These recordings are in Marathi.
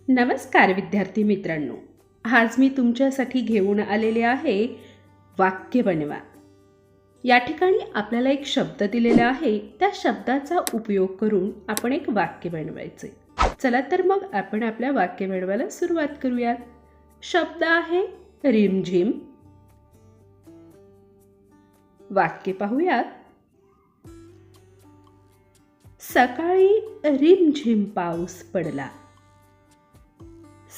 नमस्कार विद्यार्थी मित्रांनो, आज मी तुमच्यासाठी घेऊन आलेले आहे वाक्य बनवा। या ठिकाणी आपल्याला एक शब्द दिलेला आहे, त्या शब्दाचा उपयोग करून आपण एक वाक्य बनवायचे। चला तर मग आपण आपल्या वाक्य बनवायला सुरुवात करूयात। शब्द आहे रिमझिम। वाक्य पाहूयात। सकाळी रिमझिम पाऊस पडला।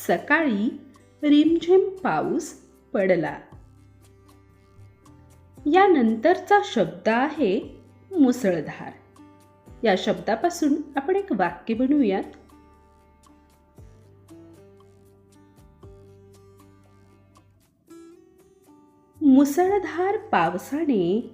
सकाळी रिमझिम पाऊस पडला। यानंतरचा शब्द आहे मुसळधार। या शब्दापासून आपण एक वाक्य बनवूयात। मुसळधार पावसाने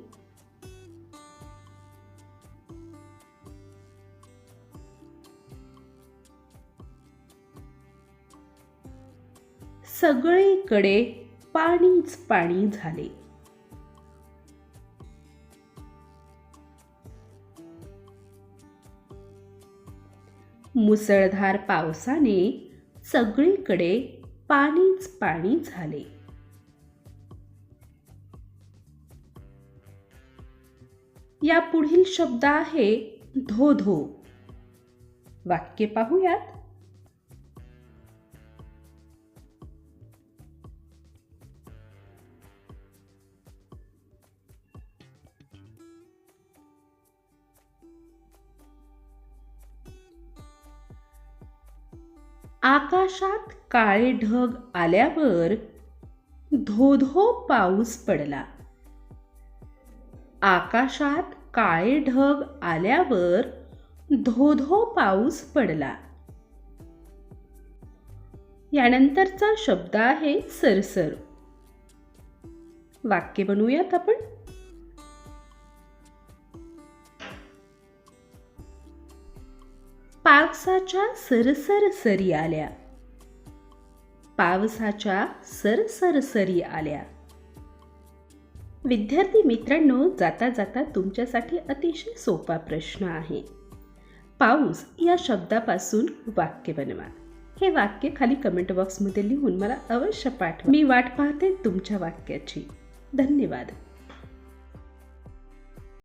सगळीकडे पाणीच पाणी झाले। मुसळधार पावसाने सगळीकडे पाणीच पाणी झाले। या पुढील शब्द आहे धो धो। वाक्य पाहूयात। आकाशात काळे ढग आल्यावर धो धो पाऊस पडला। आकाशात काळे ढग आल्यावर धो धो पाऊस पडला। यानंतरचा शब्द आहे सरसर। वाक्य बनवूयात आपण। पावसाच्या सरसर सरी आल्या। पावसाच्या सरसर सरी आल्या। विद्यार्थी मित्रांनो, जाता जाता तुमच्यासाठी अतिशय सोपा प्रश्न आहे। पाऊस या शब्दापासून वाक्य बनवा। हे वाक्य खाली कमेंट बॉक्समध्ये लिहून मला अवश्य पाठवा। मी वाट पाहते तुमच्या वाक्याची। धन्यवाद।